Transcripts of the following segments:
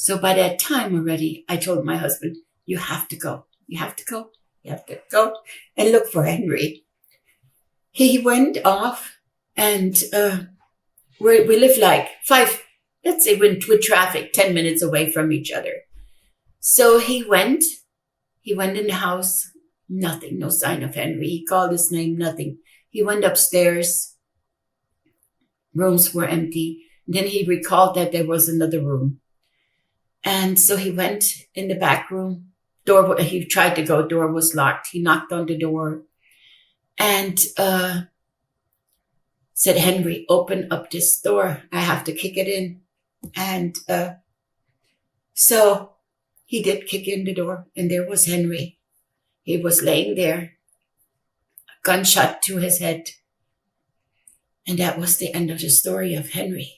So by that time already, I told my husband, you have to go. You have to go. You have to go and look for Henry. He went off and we live like let's say with traffic, 10 minutes away from each other. So he went in the house, nothing, no sign of Henry. He called his name, nothing. He went upstairs, rooms were empty. Then he recalled that there was another room. And so he went in the back room. He tried to go, door was locked. He knocked on the door and said, Henry, open up this door. I have to kick it in. And so he did kick in the door, and there was Henry. He was laying there, a gunshot to his head. And that was the end of the story of Henry.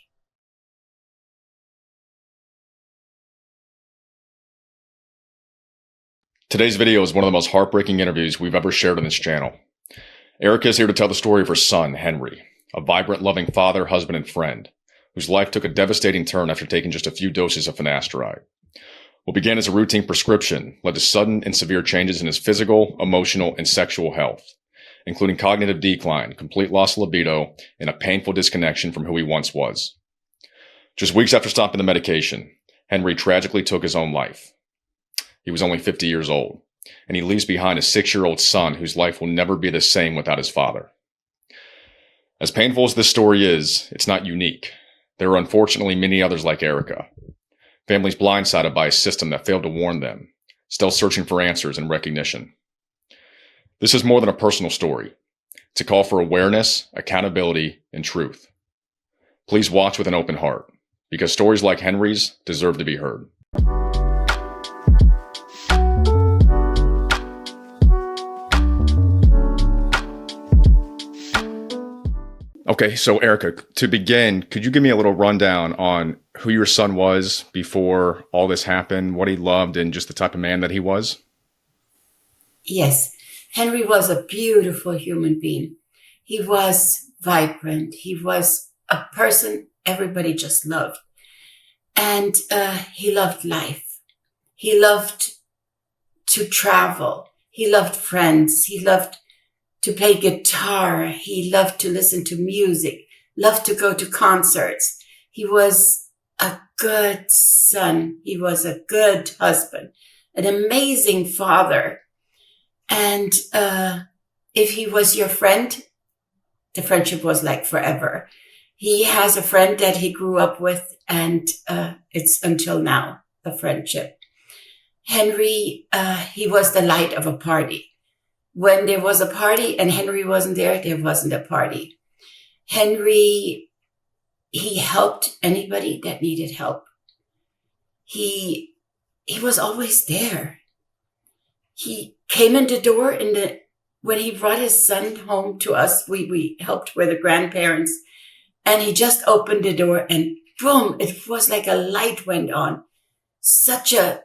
Today's video is one of the most heartbreaking interviews we've ever shared on this channel. Erica is here to tell the story of her son, Henry, a vibrant, loving father, husband, and friend, whose life took a devastating turn after taking just a few doses of finasteride. What began as a routine prescription led to sudden and severe changes in his physical, emotional, and sexual health, including cognitive decline, complete loss of libido, and a painful disconnection from who he once was. Just weeks after stopping the medication, Henry tragically took his own life. He was only 50 years old, and he leaves behind a 6-year-old son whose life will never be the same without his father. As painful as this story is, it's not unique. There are unfortunately many others like Erica. Families blindsided by a system that failed to warn them, still searching for answers and recognition. This is more than a personal story. It's a call for awareness, accountability, and truth. Please watch with an open heart, because stories like Henry's deserve to be heard. Okay, so Erica, to begin, could you give me a little rundown on who your son was before all this happened, what he loved, and just the type of man that he was? Yes, Henry was a beautiful human being. He was vibrant. He was a person everybody just loved. And he loved life. He loved to travel. He loved friends. He loved to play guitar. He loved to listen to music, loved to go to concerts. He was a good son. He was a good husband, an amazing father. And if he was your friend, the friendship was like forever. He has a friend that he grew up with, and it's until now, a friendship. Henry, he was the light of a party. When there was a party and Henry wasn't there, there wasn't a party. Henry, he helped anybody that needed help. He was always there. He came in the door when he brought his son home to us, we helped with the grandparents, and he just opened the door and boom, it was like a light went on. Such a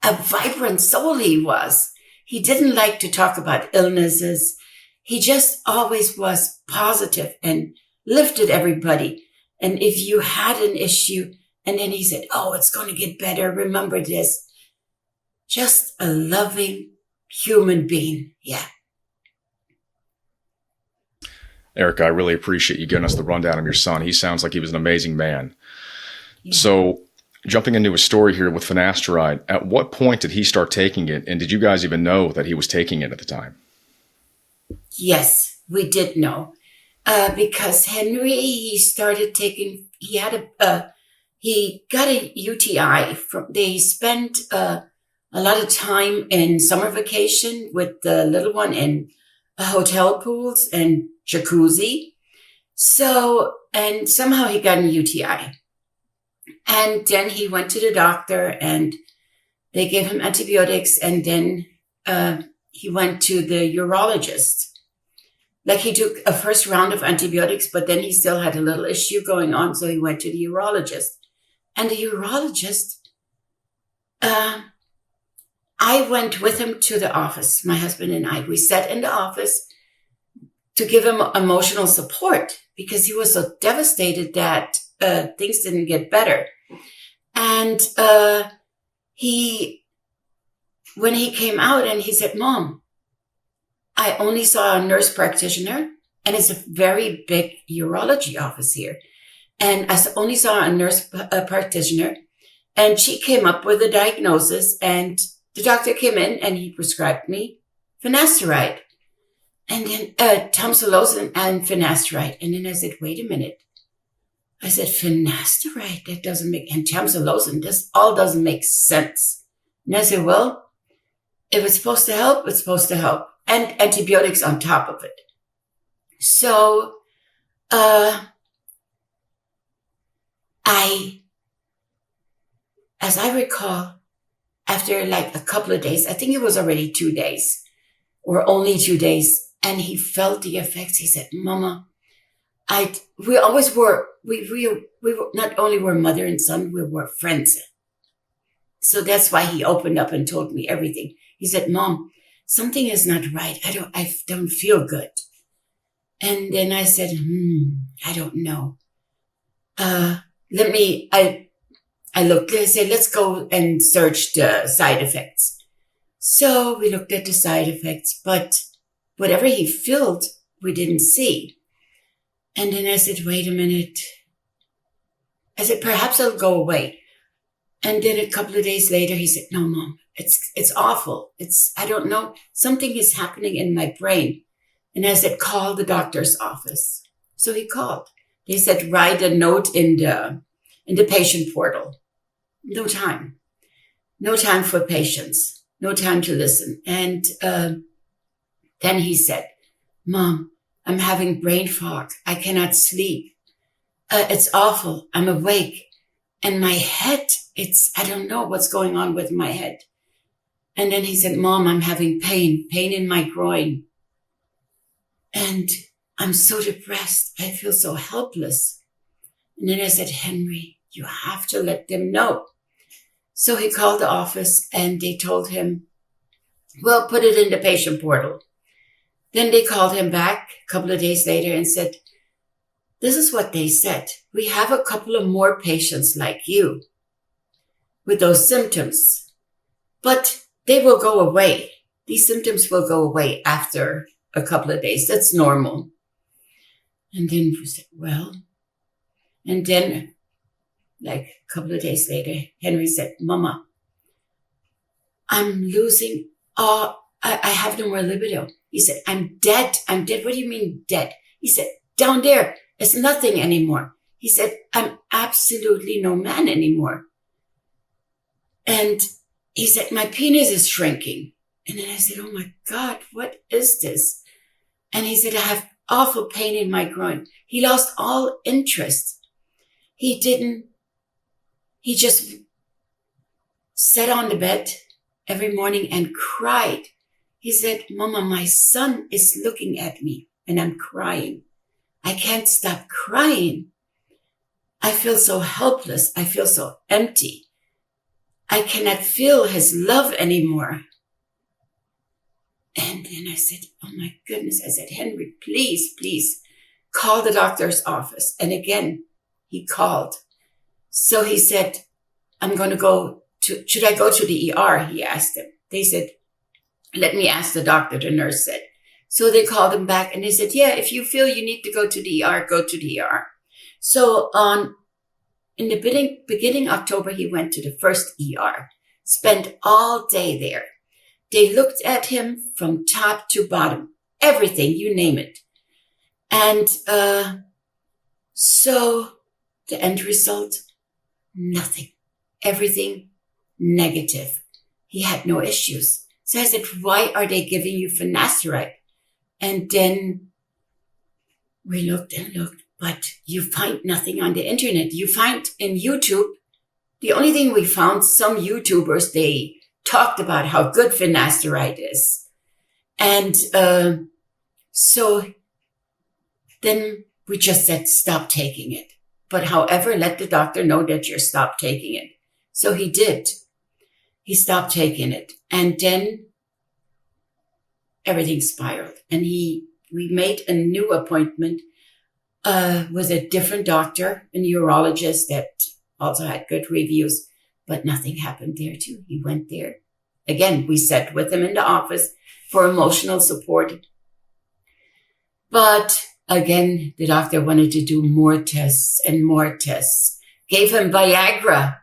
vibrant soul he was. He didn't like to talk about illnesses. He just always was positive and lifted everybody. And if you had an issue, and then he said, oh, it's going to get better. Remember this. Just a loving human being. Yeah. Erica, I really appreciate you giving us the rundown of your son. He sounds like he was an amazing man. Yeah. So jumping into a story here with finasteride, at what point did he start taking it? And did you guys even know that he was taking it at the time? Yes, we did know. Because Henry, he started taking, he got a UTI they spent a lot of time in summer vacation with the little one in hotel pools and jacuzzi. So, and somehow he got a UTI. And then he went to the doctor and they gave him antibiotics. And then he went to the urologist. Like he took a first round of antibiotics, but then he still had a little issue going on. So he went to the urologist. And the urologist, I went with him to the office, my husband and I. We sat in the office to give him emotional support because he was so devastated that things didn't get better. And when he came out and he said, Mom, I only saw a nurse practitioner, and it's a very big urology office here. And I only saw a nurse practitioner, and she came up with a diagnosis, and the doctor came in and he prescribed me finasteride. And then tamsulosin and finasteride. And then I said, wait a minute. I said, finasteride, that doesn't make, and tamsulosin, this all doesn't make sense. And I said, well, if it's supposed to help, it's supposed to help. And antibiotics on top of it. So, as I recall, after like a couple of days, I think it was already 2 days or only 2 days, and he felt the effects. He said, Mama, we always were, we were, not only were mother and son, we were friends. So that's why he opened up and told me everything. He said, Mom, something is not right. I don't feel good. And then I said, I don't know. I looked, I said, let's go and search the side effects. So we looked at the side effects, but whatever he filled, we didn't see. And then I said, wait a minute. I said, perhaps it'll go away. And then a couple of days later, he said, no, Mom, it's awful. I don't know. Something is happening in my brain. And I said, call the doctor's office. So he called. They said, write a note in the patient portal. No time. No time for patience. No time to listen. And then he said, Mom, I'm having brain fog. I cannot sleep. It's awful. I'm awake. And my head, I don't know what's going on with my head. And then he said, Mom, I'm having pain in my groin. And I'm so depressed. I feel so helpless. And then I said, Henry, you have to let them know. So he called the office and they told him, well, put it in the patient portal. Then they called him back a couple of days later and said, this is what they said. We have a couple of more patients like you with those symptoms, but they will go away. These symptoms will go away after a couple of days. That's normal. And then we said, well, and then like a couple of days later, Henry said, Mama, I'm losing I have no more libido. He said, I'm dead. I'm dead. What do you mean dead? He said, down there, it's nothing anymore. He said, I'm absolutely no man anymore. And he said, my penis is shrinking. And then I said, oh my God, what is this? And he said, I have awful pain in my groin. He lost all interest. He just sat on the bed every morning and cried. He said, Mama, my son is looking at me and I'm crying. I can't stop crying. I feel so helpless. I feel so empty. I cannot feel his love anymore. And then I said, oh my goodness. I said, Henry, please call the doctor's office. And again, he called. So he said, should I go to the ER? He asked them. They said, let me ask the doctor, the nurse said. So they called him back and they said, yeah, if you feel you need to go to the ER, go to the ER. So in the beginning October, he went to the first ER, spent all day there. They looked at him from top to bottom, everything, you name it. And so the end result, nothing, everything negative. He had no issues. So I said, why are they giving you finasteride? And then we looked and looked, but you find nothing on the internet. You find in YouTube, the only thing we found, some YouTubers, they talked about how good finasteride is. And so then we just said, stop taking it. But however, let the doctor know that you're stopped taking it. So he did. He stopped taking it. And then everything spiraled. And we made a new appointment with a different doctor, a neurologist that also had good reviews, but nothing happened there too. He went there. Again, we sat with him in the office for emotional support. But again, the doctor wanted to do more tests and more tests, gave him Viagra.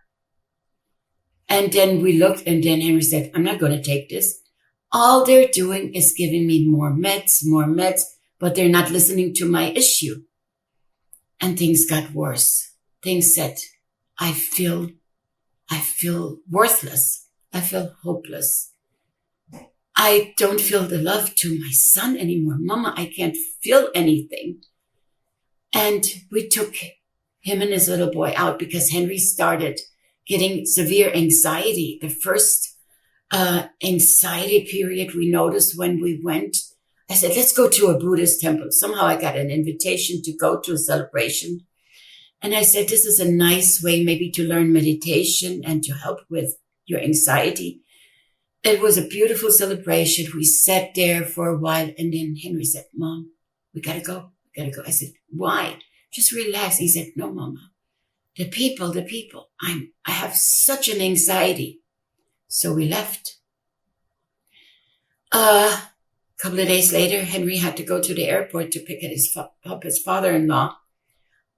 And then we looked, and then Henry said, I'm not going to take this. All they're doing is giving me more meds, but they're not listening to my issue. And things got worse. Things said, I feel worthless. I feel hopeless. I don't feel the love to my son anymore. Mama, I can't feel anything. And we took him and his little boy out because Henry started getting severe anxiety. The first anxiety period we noticed when we went, I said, let's go to a Buddhist temple. Somehow I got an invitation to go to a celebration. And I said, this is a nice way maybe to learn meditation and to help with your anxiety. It was a beautiful celebration. We sat there for a while. And then Henry said, Mom, we gotta go. I said, why? Just relax. He said, no, Mama. The people. I have such an anxiety. So we left. A couple of days later, Henry had to go to the airport to pick up his father-in-law.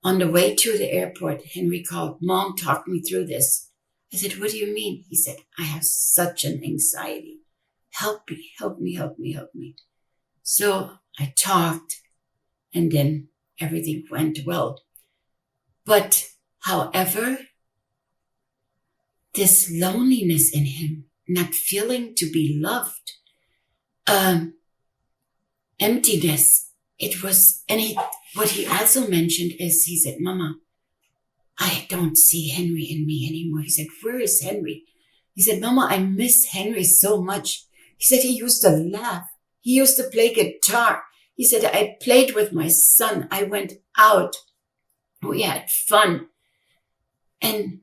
On the way to the airport, Henry called, Mom, talk me through this. I said, what do you mean? He said, I have such an anxiety. Help me. So I talked, and then everything went well. But however, this loneliness in him, not feeling to be loved, emptiness, it was, and what he also mentioned is, he said, Mama, I don't see Henry in me anymore. He said, where is Henry? He said, Mama, I miss Henry so much. He said, he used to laugh. He used to play guitar. He said, I played with my son. I went out. We had fun. And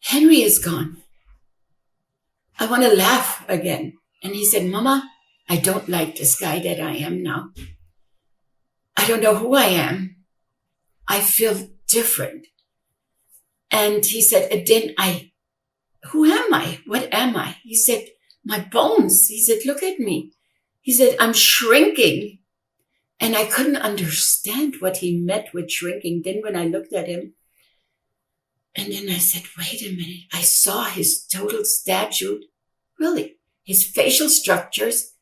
Henry is gone. I want to laugh again. And he said, Mama, I don't like this guy that I am now. I don't know who I am. I feel different. And he said, and then who am I? What am I? He said, my bones. He said, look at me. He said, I'm shrinking. And I couldn't understand what he meant with shrinking. Then when I looked at him, and then I said, wait a minute. I saw his total stature, really, his facial structures,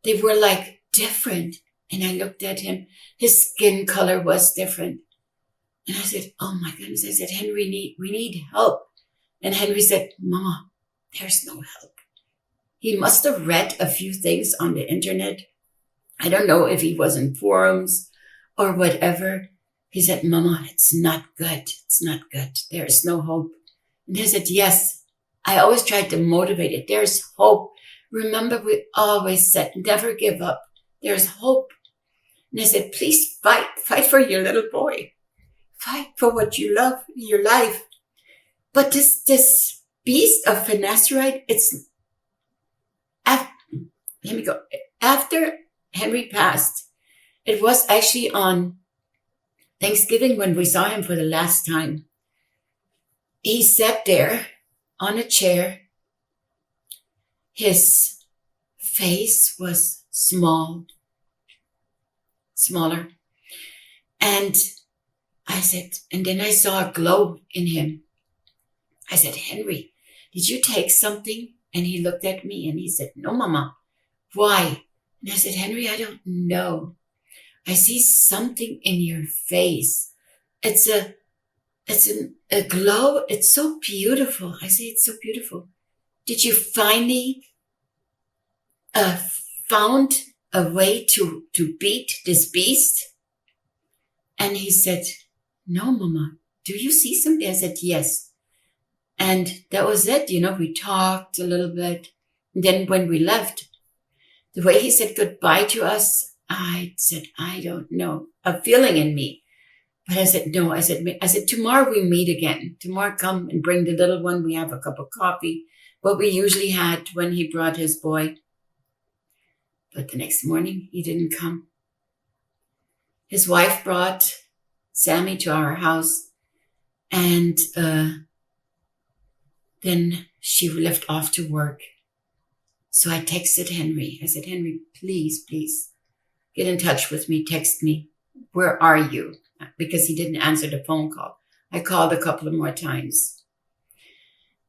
they were like different. And I looked at him. His skin color was different. And I said, oh my goodness. I said, Henry, we need help. And Henry said, Mama, there's no help. He must have read a few things on the internet. I don't know if he was in forums or whatever. He said, Mama, it's not good. It's not good. There is no hope. And I said, yes. I always tried to motivate it. There's hope. Remember, we always said, never give up. There's hope. And I said, please fight for your little boy. Fight for what you love, your life. But this beast of finasteride, let me go. After Henry passed, it was actually on Thanksgiving when we saw him for the last time. He sat there on a chair. His face was smaller. And I said, and then I saw a glow in him. I said, Henry, did you take something? And he looked at me and he said, no, Mama. Why? And I said, Henry, I don't know. I see something in your face. It's a glow. It's so beautiful. I say, it's so beautiful. Did you finally found a way to beat this beast? And he said, no, Mama. Do you see something? I said, yes. And that was it. We talked a little bit. And then when we left, the way he said goodbye to us, I said, I don't know, a feeling in me. But I said, no, I said, tomorrow we meet again. Tomorrow come and bring the little one. We have a cup of coffee, what we usually had when he brought his boy. But the next morning he didn't come. His wife brought Sammy to our house. And then she left off to work. So I texted Henry. I said, Henry, please get in touch with me. Text me. Where are you? Because he didn't answer the phone call. I called a couple of more times.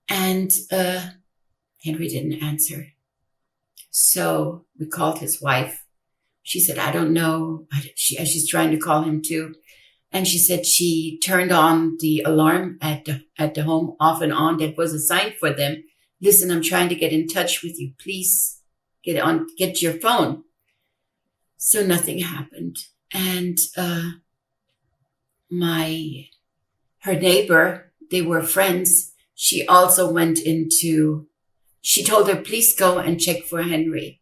And Henry didn't answer. So we called his wife. She said, I don't know. She's trying to call him too. And she said she turned on the alarm at the home off and on. That was a sign for them. Listen, I'm trying to get in touch with you. Please get your phone. So nothing happened. And her neighbor, they were friends. She also went she told her, please go and check for Henry.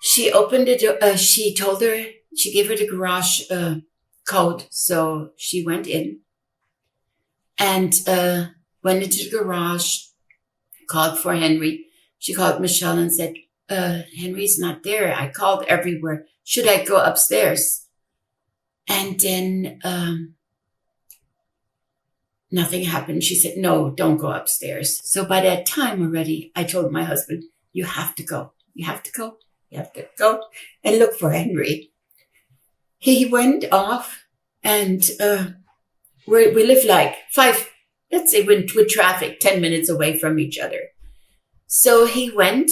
She opened it. She gave her the garage code. So she went in and went into the garage, called for Henry. She called Michelle and said, Henry's not there. I called everywhere. Should I go upstairs? And then nothing happened. She said, no, don't go upstairs. So by that time already, I told my husband, you have to go. You have to go. You have to go and look for Henry. He went off and we live like let's say with traffic, 10 minutes away from each other. So he went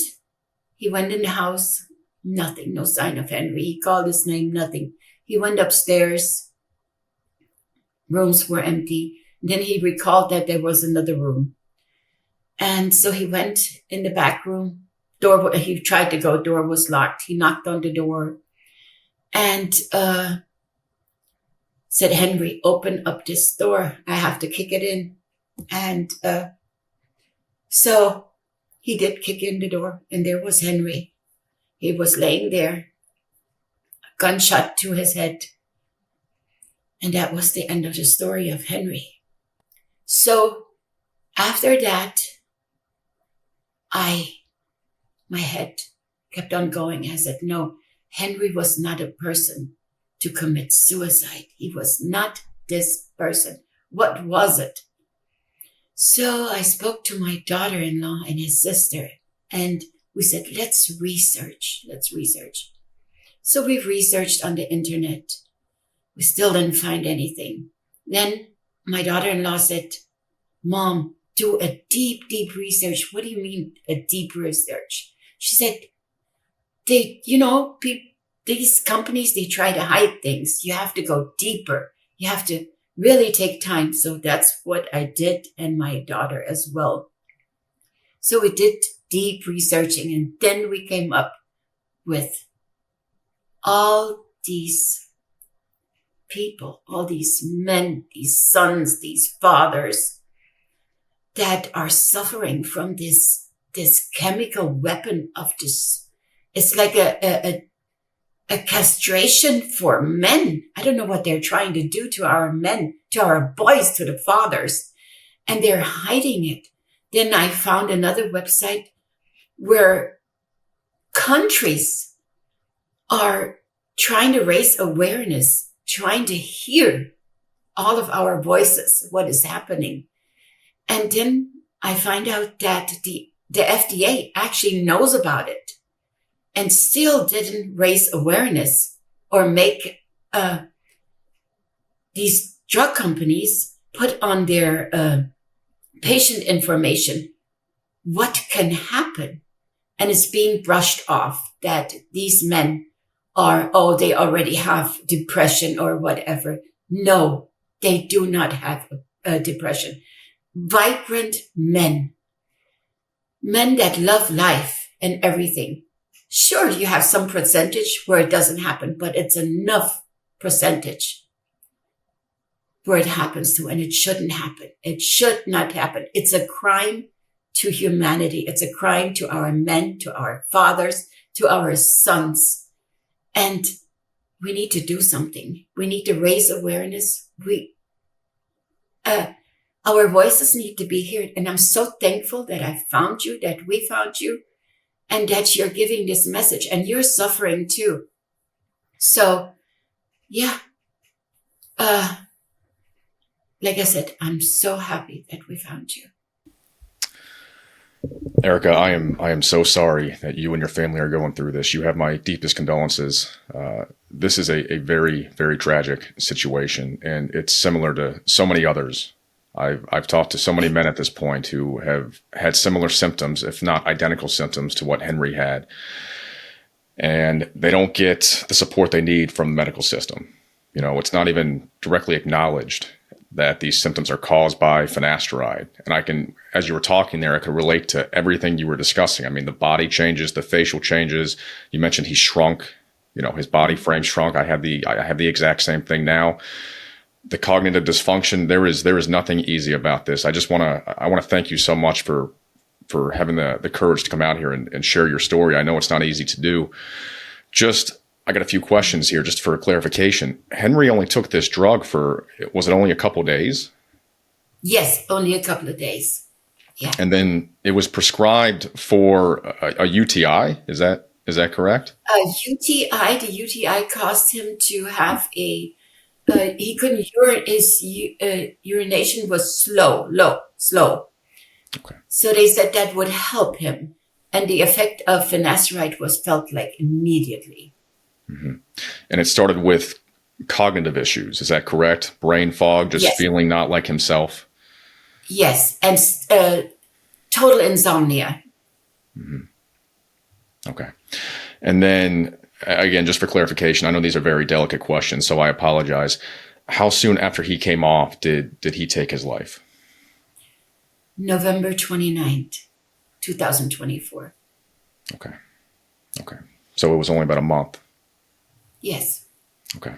in the house, nothing, no sign of Henry. He called his name, nothing. He went upstairs. Rooms were empty. Then he recalled that there was another room. And so he went in the back room. He tried to go, door was locked. He knocked on the door and said, Henry, open up this door. I have to kick it in. And so he did kick in the door, and there was Henry. He was laying there, a gunshot to his head. And that was the end of the story of Henry. So after that, my head kept on going. I said, no, Henry was not a person to commit suicide. He was not this person. What was it? So I spoke to my daughter-in-law and his sister, and we said, let's research. So we researched on the internet. We still didn't find anything. Then my daughter-in-law said, Mom, do a deep research. What do you mean a deep research? She said, these companies, they try to hide things. You have to go deeper. You have to really take time. So that's what I did, and my daughter as well. So we did deep researching, and then we came up with all these people, all these men, these sons, these fathers that are suffering from this chemical weapon of this. It's like a castration for men. I don't know what they're trying to do to our men, to our boys, to the fathers, and they're hiding it. Then I found another website where countries are trying to raise awareness, trying to hear all of our voices, what is happening. And then I find out that the FDA actually knows about it and still didn't raise awareness or make these drug companies put on their patient information what can happen. And it's being brushed off that these men they already have depression or whatever. No, they do not have depression. Vibrant men that love life and everything. Sure, you have some percentage where it doesn't happen, but it's enough percentage where it happens to, and it shouldn't happen. It should not happen. It's a crime to humanity. It's a crime to our men, to our fathers, to our sons. And we need to do something. We need to raise awareness. Our voices need to be heard. And I'm so thankful that I found you, that we found you, and that you're giving this message, and you're suffering too. So, yeah, Uh, like I said, I'm so happy that we found you. Erica, I am so sorry that you and your family are going through this. You have my deepest condolences. This is a very, very tragic situation, and it's similar to so many others. I've talked to so many men at this point who have had similar symptoms, if not identical symptoms, to what Henry had, and they don't get the support they need from the medical system. You know, it's not even directly acknowledged that these symptoms are caused by finasteride. And I can, as you were talking there, I could relate to everything you were discussing. I mean, the body changes, the facial changes. You mentioned he shrunk, you know, his body frame shrunk. I have the exact same thing now. The cognitive dysfunction, there is nothing easy about this. I want to thank you so much for having the courage to come out here and share your story. I know it's not easy to do. I got a few questions here just for clarification. Henry only took this drug for, was it only a couple days? Yes, only a couple of days. Yeah. And then it was prescribed for a UTI. Is that correct? UTI, the UTI caused him to have he couldn't his urination was slow. Okay. So they said that would help him. And the effect of finasteride was felt like immediately. Mm-hmm. And it started with cognitive issues. Is that correct? Brain fog, just Yes. feeling not like himself. Yes, and total insomnia. Mm-hmm. Okay. And then again, just for clarification, I know these are very delicate questions, so I apologize. How soon after he came off did he take his life? November 29th, 2024. Okay. So it was only about a month. Yes. Okay.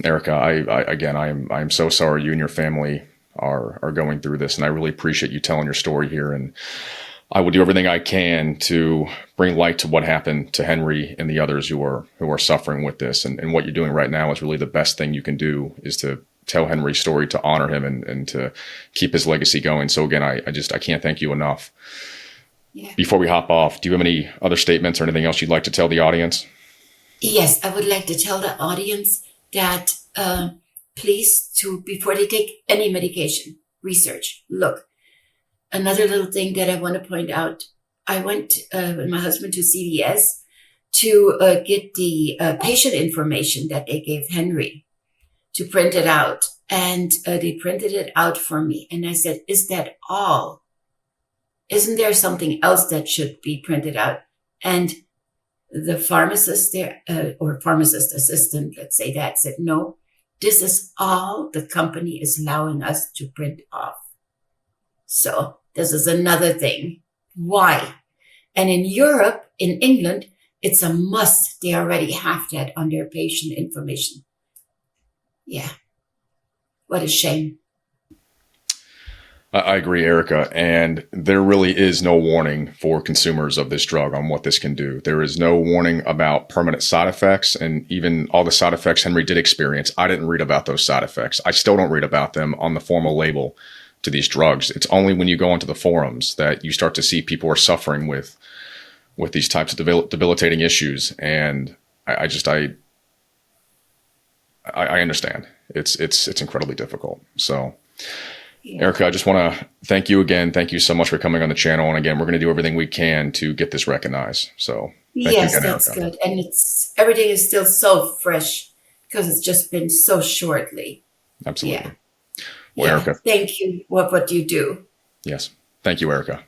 Erica, I am so sorry you and your family are going through this, and I really appreciate you telling your story here. And I will do everything I can to bring light to what happened to Henry and the others who are suffering with this. And what you're doing right now is really the best thing you can do, is to tell Henry's story, to honor him, and to keep his legacy going. So again, I can't thank you enough. Yeah. Before we hop off, do you have any other statements or anything else you'd like to tell the audience? Yes, I would like to tell the audience that please, before they take any medication, research. Look, another little thing that I want to point out. I went with my husband to CVS to get the patient information that they gave Henry, to print it out. And they printed it out for me. And I said, is that all? Isn't there something else that should be printed out? And the pharmacist there, or pharmacist assistant, let's say that, said, no, this is all the company is allowing us to print off. So this is another thing. Why? And in Europe, in England, it's a must. They already have that on their patient information. Yeah. What a shame. I agree, Erica. And there really is no warning for consumers of this drug on what this can do. There is no warning about permanent side effects, and even all the side effects Henry did experience. I didn't read about those side effects. I still don't read about them on the formal label to these drugs. It's only when you go into the forums that you start to see people are suffering with these types of debilitating issues. And I understand. It's incredibly difficult. So, yeah. Erica, I just want to thank you again. Thank you so much for coming on the channel. And again, we're going to do everything we can to get this recognized. So thank you again, that's Erica. Good. And everything is still so fresh because it's just been so shortly. Absolutely. Yeah. Well, Erica, thank you for what you do. Yes. Thank you, Erica.